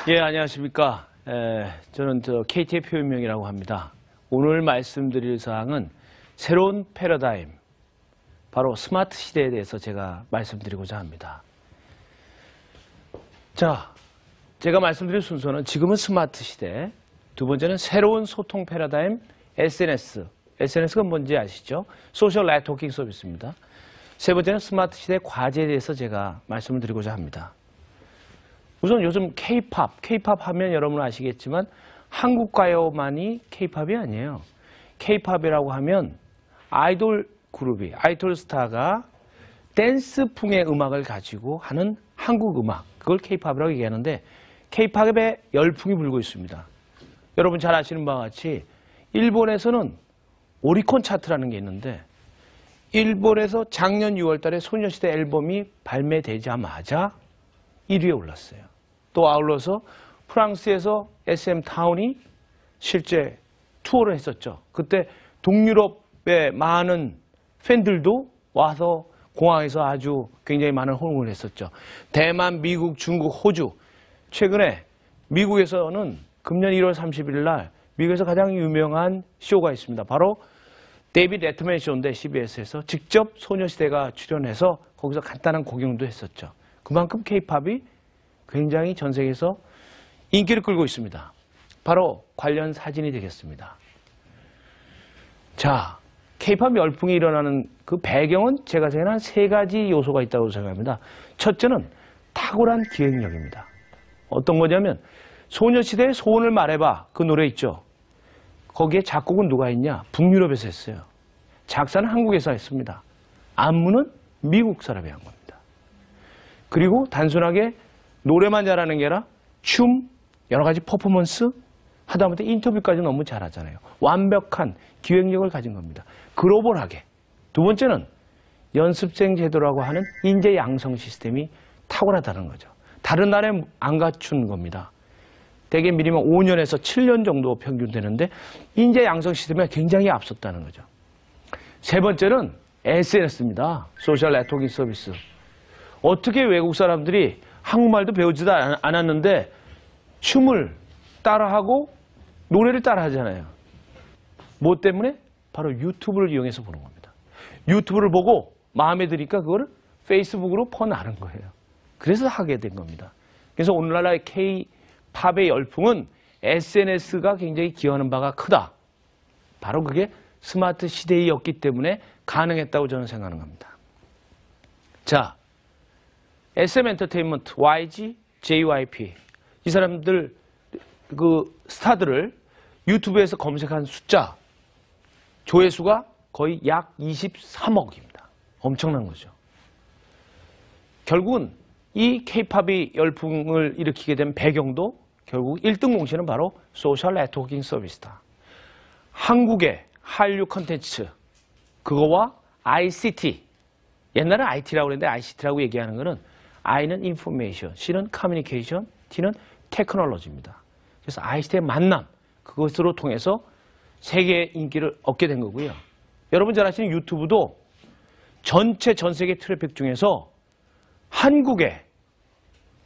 예, 안녕하십니까. 저는 KT의 표현명이라고 합니다. 오늘 말씀드릴 사항은 새로운 패러다임, 바로 스마트 시대에 대해서 제가 말씀드리고자 합니다. 자, 제가 말씀드릴 순서는 지금은 스마트 시대, 두 번째는 새로운 소통 패러다임, SNS. SNS가 뭔지 아시죠? 소셜 네트워킹 서비스입니다. 세 번째는 스마트 시대 과제에 대해서 제가 말씀을 드리고자 합니다. 우선 요즘 K-POP 하면 여러분 아시겠지만 한국 가요만이 K-POP이 아니에요. K-POP이라고 하면 아이돌 그룹이, 아이돌 스타가 댄스풍의 음악을 가지고 하는 한국 음악, 그걸 K-POP이라고 얘기하는데 K-POP에 열풍이 불고 있습니다. 여러분 잘 아시는 바와 같이 일본에서는 오리콘 차트라는 게 있는데 일본에서 작년 6월 달에 소녀시대 앨범이 발매되자마자 1위에 올랐어요. 또 아울러서 프랑스에서 SM 타운이 실제 투어를 했었죠. 그때 동유럽의 많은 팬들도 와서 공항에서 아주 굉장히 많은 호응을 했었죠. 대만, 미국, 중국, 호주. 최근에 미국에서는 금년 1월 30일 날 미국에서 가장 유명한 쇼가 있습니다. 바로 데이비드 레트맨 쇼인데 CBS에서 직접 소녀시대가 출연해서 거기서 간단한 공연도 했었죠. 그만큼 K-POP이 굉장히 전 세계에서 인기를 끌고 있습니다. 바로 관련 사진이 되겠습니다. 자, K-POP 열풍이 일어나는 그 배경은 제가 생각하는 한 세 가지 요소가 있다고 생각합니다. 첫째는 탁월한 기획력입니다. 어떤 거냐면 소녀시대의 소원을 말해봐, 그 노래 있죠. 거기에 작곡은 누가 했냐? 북유럽에서 했어요. 작사는 한국에서 했습니다. 안무는 미국 사람이 한 겁니다. 그리고 단순하게 노래만 잘하는 게 아니라 춤, 여러 가지 퍼포먼스, 하다못해 인터뷰까지 너무 잘하잖아요. 완벽한 기획력을 가진 겁니다. 글로벌하게. 두 번째는 연습생 제도라고 하는 인재 양성 시스템이 탁월하다는 거죠. 다른 나라에 안 갖춘 겁니다. 대개 미리면 5년에서 7년 정도 평균 되는데 인재 양성 시스템이 굉장히 앞섰다는 거죠. 세 번째는 SNS입니다. 소셜 네트워킹 서비스. 어떻게 외국 사람들이 한국말도 배우지도 않았는데 춤을 따라하고 노래를 따라하잖아요. 뭐 때문에? 바로 유튜브를 이용해서 보는 겁니다. 유튜브를 보고 마음에 드니까 그거를 페이스북으로 퍼나른 거예요. 그래서 하게 된 겁니다. 그래서 오늘날의 K-팝의 열풍은 SNS가 굉장히 기여하는 바가 크다. 바로 그게 스마트 시대였기 때문에 가능했다고 저는 생각하는 겁니다. 자, SM 엔터테인먼트, YG, JYP 이 사람들 그 스타들을 유튜브에서 검색한 숫자 조회수가 거의 약 23억입니다. 엄청난 거죠. 결국은 이 K-팝이 열풍을 일으키게 된 배경도 결국 1등 공신은 바로 소셜 네트워킹 서비스다. 한국의 한류 컨텐츠 그거와 ICT 옛날엔 IT라고 그랬는데 ICT라고 얘기하는 거는 I는 인포메이션, C는 커뮤니케이션, T는 테크놀로지입니다. 그래서 ICT의 만남 그것으로 통해서 세계 인기를 얻게 된 거고요. 여러분 잘 아시는 유튜브도 전 세계 트래픽 중에서 한국의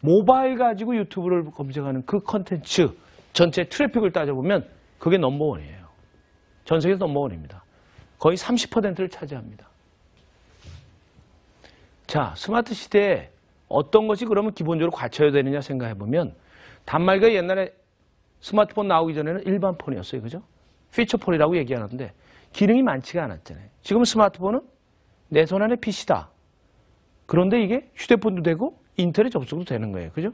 모바일 가지고 유튜브를 검색하는 그 컨텐츠 전체 트래픽을 따져보면 그게 넘버원이에요. 전 세계에서 넘버원입니다. 거의 30%를 차지합니다. 자, 스마트 시대에 어떤 것이 그러면 기본적으로 갖춰야 되느냐 생각해보면 단말기가 옛날에 스마트폰 나오기 전에는 일반 폰이었어요. 그죠? 피처폰이라고 얘기하는데 기능이 많지가 않았잖아요. 지금 스마트폰은 내 손 안에 PC다. 그런데 이게 휴대폰도 되고 인터넷 접속도 되는 거예요. 그죠?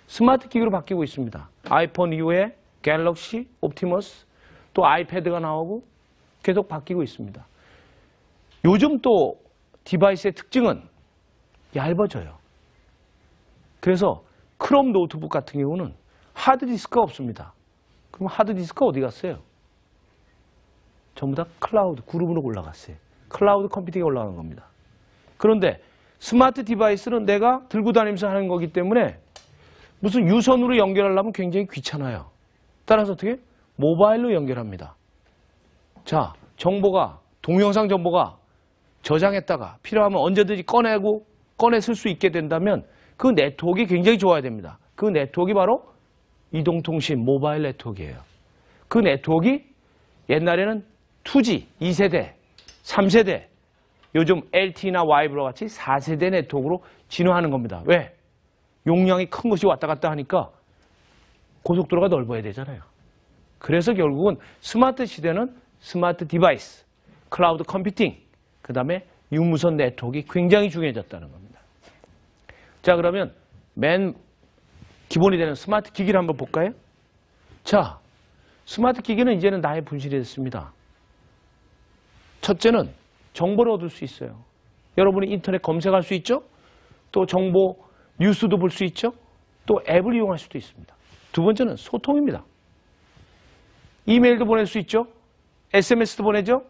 스마트 기기로 바뀌고 있습니다. 아이폰 이후에 갤럭시, 옵티머스, 또 아이패드가 나오고 계속 바뀌고 있습니다. 요즘 또 디바이스의 특징은 얇아져요. 그래서 크롬 노트북 같은 경우는 하드디스크가 없습니다. 그럼 하드디스크가 어디 갔어요? 전부 다 클라우드, 그룹으로 올라갔어요. 클라우드 컴퓨팅에 올라간 겁니다. 그런데 스마트 디바이스는 내가 들고 다니면서 하는 거기 때문에 무슨 유선으로 연결하려면 굉장히 귀찮아요. 따라서 어떻게? 모바일로 연결합니다. 자, 정보가, 동영상 정보가 저장했다가 필요하면 언제든지 꺼내 쓸 수 있게 된다면 그 네트워크가 굉장히 좋아야 됩니다. 그 네트워크가 바로 이동통신 모바일 네트워크예요. 그 네트워크가 옛날에는 2G, 2세대, 3세대, 요즘 LTE나 와이브와 같이 4세대 네트워크로 진화하는 겁니다. 왜? 용량이 큰 것이 왔다 갔다 하니까 고속도로가 넓어야 되잖아요. 그래서 결국은 스마트 시대는 스마트 디바이스, 클라우드 컴퓨팅, 그 다음에 유무선 네트워크가 굉장히 중요해졌다는 겁니다. 자, 그러면 맨 기본이 되는 스마트 기기를 한번 볼까요? 자, 스마트 기기는 이제는 나의 분실이 됐습니다. 첫째는 정보를 얻을 수 있어요. 여러분이 인터넷 검색할 수 있죠? 또 정보 뉴스도 볼 수 있죠? 또 앱을 이용할 수도 있습니다. 두 번째는 소통입니다. 이메일도 보낼 수 있죠? SMS도 보내죠?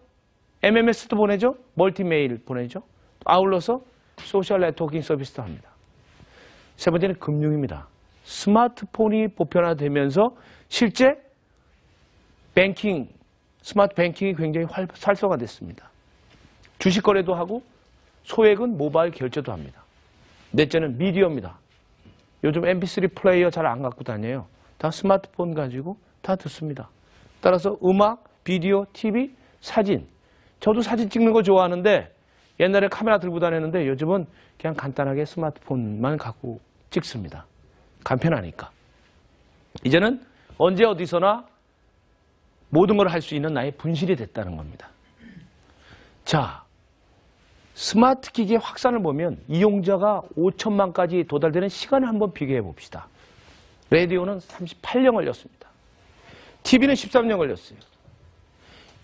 MMS도 보내죠? 멀티메일 보내죠? 아울러서 소셜 네트워킹 서비스도 합니다. 세 번째는 금융입니다. 스마트폰이 보편화되면서 실제 뱅킹, 스마트 뱅킹이 굉장히 활성화됐습니다. 주식 거래도 하고 소액은 모바일 결제도 합니다. 넷째는 미디어입니다. 요즘 MP3 플레이어 잘 안 갖고 다녀요. 다 스마트폰 가지고 다 듣습니다. 따라서 음악, 비디오, TV, 사진. 저도 사진 찍는 거 좋아하는데 옛날에 카메라 들고 다녔는데 요즘은 그냥 간단하게 스마트폰만 갖고 찍습니다. 간편하니까. 이제는 언제 어디서나 모든 걸 할 수 있는 나의 분실이 됐다는 겁니다. 자, 스마트 기기의 확산을 보면 이용자가 5천만까지 도달되는 시간을 한번 비교해 봅시다. 라디오는 38년 걸렸습니다. TV는 13년 걸렸어요.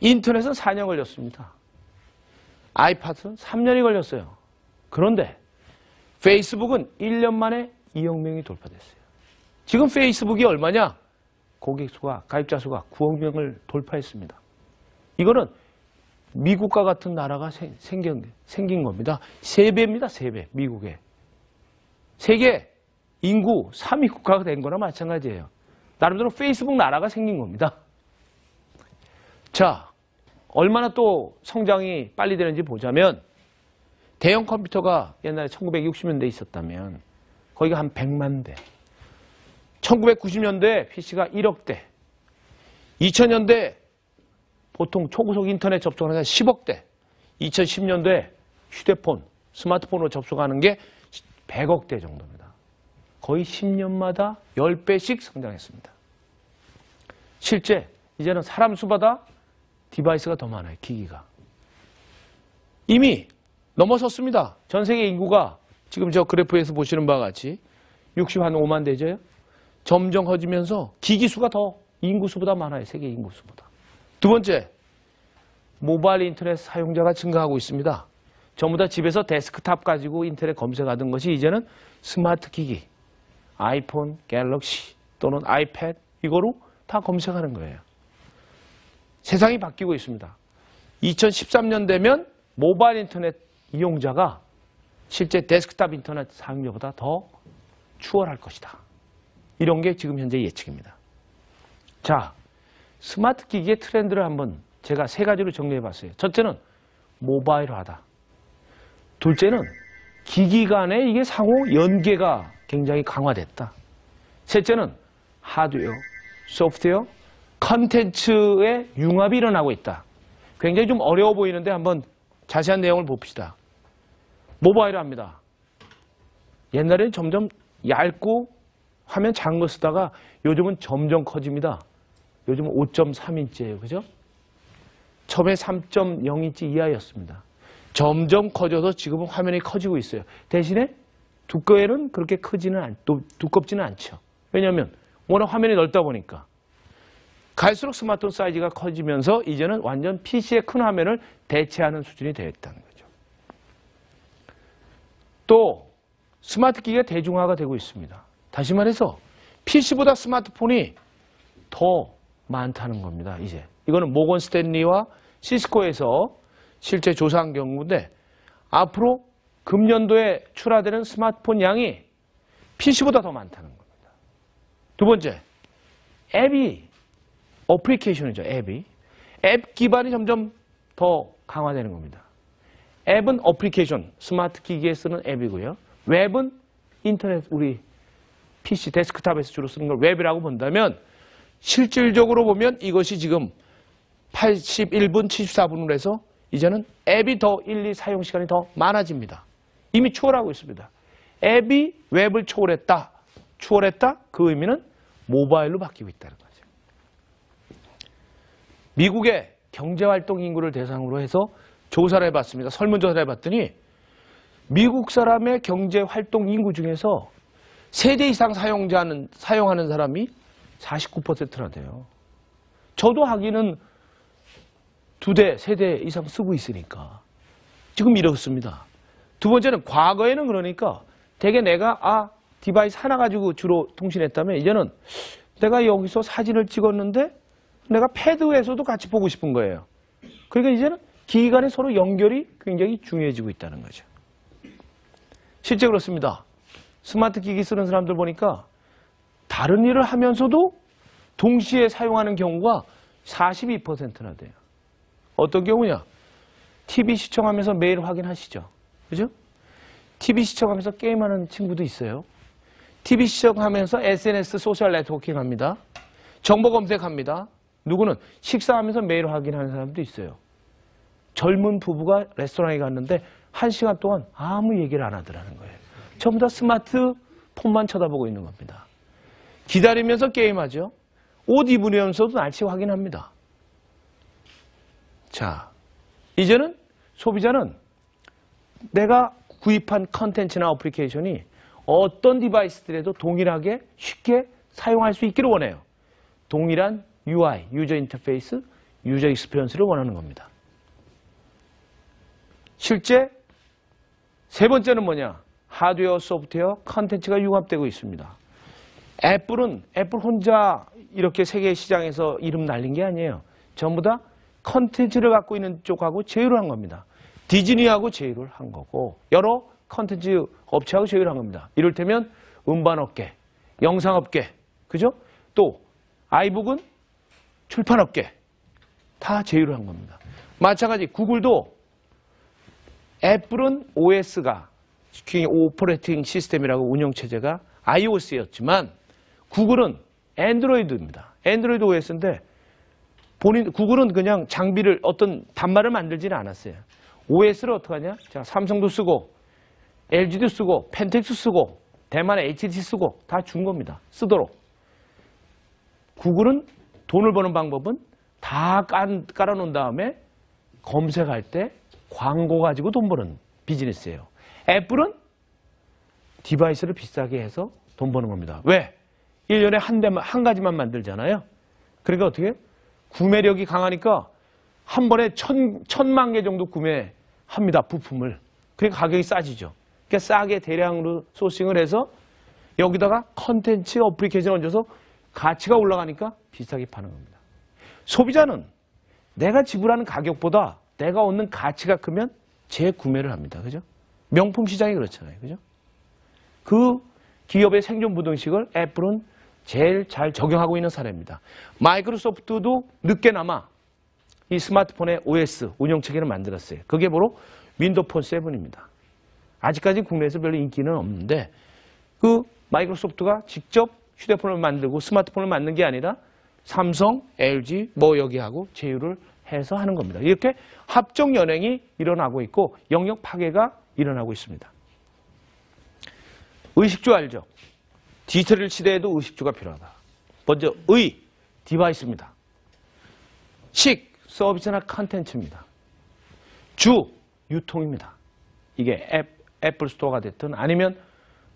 인터넷은 4년 걸렸습니다. 아이팟은 3년이 걸렸어요. 그런데 페이스북은 1년 만에 2억 명이 돌파됐어요. 지금 페이스북이 얼마냐? 고객 수가, 가입자 수가 9억 명을 돌파했습니다. 이거는 미국과 같은 나라가 생긴 겁니다. 3배입니다. 3배. 미국에. 세계 인구 3위 국가가 된 거나 마찬가지예요. 나름대로 페이스북 나라가 생긴 겁니다. 자, 얼마나 또 성장이 빨리 되는지 보자면 대형 컴퓨터가 옛날에 1960년대에 있었다면 거기가 한 100만 대. 1990년대 PC가 1억 대. 2000년대 보통 초고속 인터넷 접속하는 게 10억 대. 2010년도에 휴대폰, 스마트폰으로 접속하는 게 100억 대 정도입니다. 거의 10년마다 10배씩 성장했습니다. 실제 이제는 사람 수보다 디바이스가 더 많아요. 기기가. 이미 넘어섰습니다. 전 세계 인구가 지금 저 그래프에서 보시는 바와 같이 65만 대죠. 점점 커지면서 기기 수가 더 인구 수보다 많아요. 세계 인구 수보다. 두 번째, 모바일 인터넷 사용자가 증가하고 있습니다. 전부 다 집에서 데스크탑 가지고 인터넷 검색하던 것이 이제는 스마트 기기, 아이폰, 갤럭시 또는 아이패드 이거로 다 검색하는 거예요. 세상이 바뀌고 있습니다. 2013년 되면 모바일 인터넷 이용자가 실제 데스크탑 인터넷 사용자보다 더 추월할 것이다. 이런 게 지금 현재 예측입니다. 자, 스마트 기기의 트렌드를 한번 제가 3가지로 정리해 봤어요. 첫째는 모바일화다. 둘째는 기기 간의 이게 상호 연계가 굉장히 강화됐다. 셋째는 하드웨어, 소프트웨어, 컨텐츠의 융합이 일어나고 있다. 굉장히 좀 어려워 보이는데 한번 자세한 내용을 봅시다. 모바일화입니다. 옛날에는 점점 얇고 화면 작은 거 쓰다가 요즘은 점점 커집니다. 요즘은 5.3인치예요. 그죠? 처음에 3.0인치 이하였습니다. 점점 커져서 지금은 화면이 커지고 있어요. 대신에 두께는 그렇게 두껍지는 않죠. 왜냐하면 워낙 화면이 넓다 보니까. 갈수록 스마트폰 사이즈가 커지면서 이제는 완전 PC의 큰 화면을 대체하는 수준이 되어 있다는 거죠. 또 스마트 기기가 대중화가 되고 있습니다. 다시 말해서 PC보다 스마트폰이 더 많다는 겁니다. 이제 이거는 모건 스탠리와 시스코에서 실제 조사한 경우인데 앞으로 금년도에 출하되는 스마트폰 양이 PC보다 더 많다는 겁니다. 두 번째, 어플리케이션이죠. 앱 기반이 점점 더 강화되는 겁니다. 앱은 어플리케이션, 스마트 기기에 쓰는 앱이고요. 웹은 인터넷, 우리 PC, 데스크탑에서 주로 쓰는 걸 웹이라고 본다면 실질적으로 보면 이것이 지금 81분, 74분으로 해서 이제는 앱이 더 1, 2 사용 시간이 더 많아집니다. 이미 추월하고 있습니다. 앱이 웹을 추월했다. 그 의미는 모바일로 바뀌고 있다는 거죠. 미국의 경제활동 인구를 대상으로 해서 조사를 해봤습니다. 설문조사를 해봤더니 미국 사람의 경제활동 인구 중에서 세대 이상 사용하는 사람이 49%나 돼요. 저도 하기는 2대, 3대 이상 쓰고 있으니까 지금 이렇습니다. 두 번째는 과거에는 그러니까 되게 내가 디바이스 하나 가지고 주로 통신했다면 이제는 내가 여기서 사진을 찍었는데 내가 패드에서도 같이 보고 싶은 거예요. 그러니까 이제는 기기 간에 서로 연결이 굉장히 중요해지고 있다는 거죠. 실제 그렇습니다. 스마트 기기 쓰는 사람들 보니까 다른 일을 하면서도 동시에 사용하는 경우가 42%나 돼요. 어떤 경우냐? TV 시청하면서 메일 확인하시죠. 그죠? TV 시청하면서 게임하는 친구도 있어요. TV 시청하면서 SNS 소셜 네트워킹 합니다. 정보 검색합니다. 누구는 식사하면서 메일 확인하는 사람도 있어요. 젊은 부부가 레스토랑에 갔는데 1시간 동안 아무 얘기를 안 하더라는 거예요. 전부 다 스마트폰만 쳐다보고 있는 겁니다. 기다리면서 게임하죠. 옷 입으면서도 날씨 확인합니다. 자, 이제는 소비자는 내가 구입한 컨텐츠나 어플리케이션이 어떤 디바이스들에도 동일하게 쉽게 사용할 수 있기를 원해요. 동일한 UI, 유저 인터페이스, 유저 익스피리언스를 원하는 겁니다. 실제 세 번째는 뭐냐? 하드웨어, 소프트웨어, 컨텐츠가 융합되고 있습니다. 애플 혼자 이렇게 세계 시장에서 이름 날린 게 아니에요. 전부 다 컨텐츠를 갖고 있는 쪽하고 제휴를 한 겁니다. 디즈니하고 제휴를 한 거고 여러 컨텐츠 업체하고 제휴를 한 겁니다. 이를테면 음반업계, 영상업계, 그죠? 또 아이북은 출판업계 다 제휴를 한 겁니다. 마찬가지 구글도 애플은 OS가 오퍼레이팅 시스템이라고 운영체제가 iOS였지만 구글은 앤드로이드입니다. 앤드로이드 OS인데 구글은 그냥 장비를 어떤 단말을 만들지는 않았어요. OS를 어떻게 하냐? 자, 삼성도 쓰고 LG도 쓰고 펜텍스 쓰고 대만 HTC 쓰고 다 준 겁니다. 쓰도록. 구글은 돈을 버는 방법은 다 깔아놓은 다음에 검색할 때 광고 가지고 돈 버는 비즈니스예요. 애플은 디바이스를 비싸게 해서 돈 버는 겁니다. 왜? 1년에 한 가지만 만들잖아요. 그러니까 어떻게? 구매력이 강하니까 한 번에 1,000만 개 정도 구매합니다. 부품을. 그러니까 가격이 싸지죠. 그러니까 싸게 대량으로 소싱을 해서 여기다가 컨텐츠 어플리케이션 얹어서 가치가 올라가니까 비싸게 파는 겁니다. 소비자는 내가 지불하는 가격보다 내가 얻는 가치가 크면 재구매를 합니다. 그죠? 명품 시장이 그렇잖아요. 그죠? 그 기업의 생존 부등식을 애플은 제일 잘 적용하고 있는 사례입니다. 마이크로소프트도 늦게나마 이 스마트폰의 OS 운영체계를 만들었어요. 그게 바로 윈도우 폰 7입니다. 아직까지 국내에서 별로 인기는 없는데 그 마이크로소프트가 직접 휴대폰을 만들고 스마트폰을 만든 게 아니라 삼성, LG 뭐 여기하고 제휴를 해서 하는 겁니다. 이렇게 합종 연행이 일어나고 있고 영역 파괴가 일어나고 있습니다. 의식주 알죠? 디지털 시대에도 의식주가 필요하다. 먼저 디바이스입니다. 서비스나 컨텐츠입니다. 유통입니다. 이게 애플 스토어가 됐든 아니면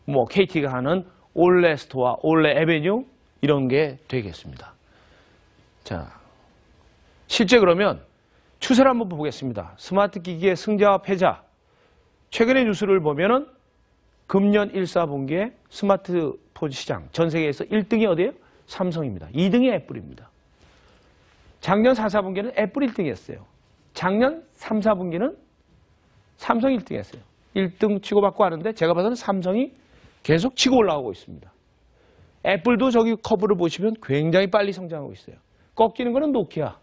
뭐 KT가 하는 올레 스토어, 올레 에베뉴 이런 게 되겠습니다. 자, 실제 그러면 추세를 한번 보겠습니다. 스마트 기기의 승자와 패자. 최근의 뉴스를 보면은 금년 1사분기에 스마트폰 시장 전 세계에서 1등이 어디예요? 삼성입니다. 2등이 애플입니다. 작년 4, 4분기는 애플 1등이었어요. 작년 3, 4분기는 삼성 1등이었어요. 1등 치고받고 하는데 제가 봐서는 삼성이 계속 치고 올라가고 있습니다. 애플도 저기 커브를 보시면 굉장히 빨리 성장하고 있어요. 꺾이는 거는 노키아.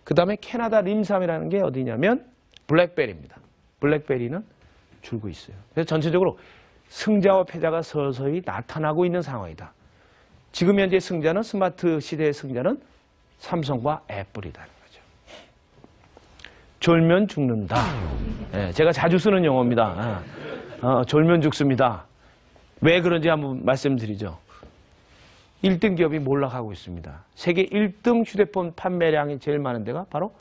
그 다음에 캐나다 림삼이라는 게 어디냐면 블랙베리입니다. 블랙베리는 줄고 있어요. 그래서 전체적으로 승자와 패자가 서서히 나타나고 있는 상황이다. 지금 현재 승자는 스마트 시대의 승자는 삼성과 애플이다는 거죠. 졸면 죽는다. 네, 제가 자주 쓰는 용어입니다. 졸면 죽습니다. 왜 그런지 한번 말씀드리죠. 1등 기업이 몰락하고 있습니다. 세계 1등 휴대폰 판매량이 제일 많은 데가 바로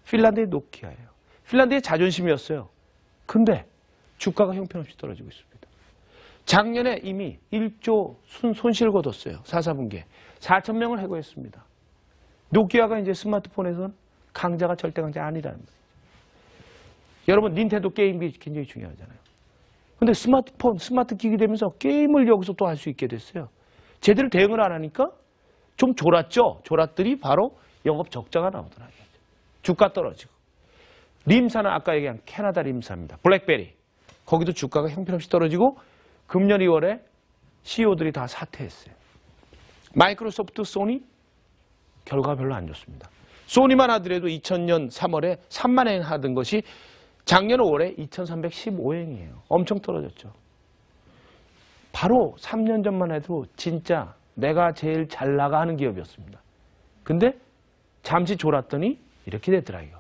핀란드의 노키아예요. 핀란드의 자존심이었어요. 근데 주가가 형편없이 떨어지고 있습니다. 작년에 이미 1조 손실을 거뒀어요. 4분기에. 4,000명을 해고했습니다. 노키아가 이제 스마트폰에서는 강자가 절대 강자 아니라는 거예요. 여러분 닌텐도 게임기 굉장히 중요하잖아요. 근데 스마트폰, 스마트 기기 되면서 게임을 여기서 또 할 수 있게 됐어요. 제대로 대응을 안 하니까 좀 졸았죠. 졸았더니 바로 영업 적자가 나오더라고요. 주가 떨어지고. 림사는 아까 얘기한 캐나다 림사입니다. 블랙베리. 거기도 주가가 형편없이 떨어지고 금년 2월에 CEO들이 다 사퇴했어요. 마이크로소프트, 소니 결과가 별로 안 좋습니다. 소니만 하더라도 2000년 3월에 3만 행 하던 것이 작년 5월에 2315행이에요. 엄청 떨어졌죠. 바로 3년 전만 해도 진짜 내가 제일 잘 나가 하는 기업이었습니다. 근데 잠시 졸았더니 이렇게 됐더라고요.